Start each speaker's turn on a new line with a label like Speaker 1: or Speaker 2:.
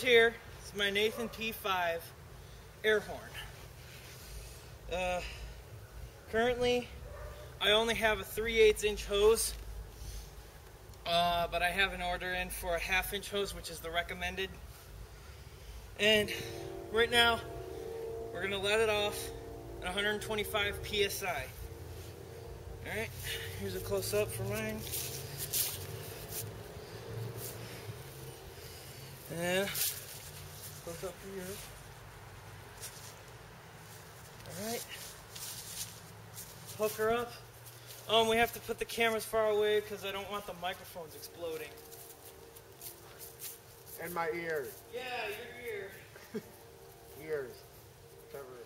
Speaker 1: here is my Nathan P5 air horn. Currently, I only have a 3/8 inch hose, but I have an order in for a 1/2 inch hose, which is the recommended. And right now, we're gonna let it off at 125 PSI. All right, here's a close up for mine. And close up for yours. All right. Hook her up. We have to put the cameras far away because I don't want the microphones exploding.
Speaker 2: And my ears.
Speaker 1: Yeah, your ear.
Speaker 2: Ears. Whatever.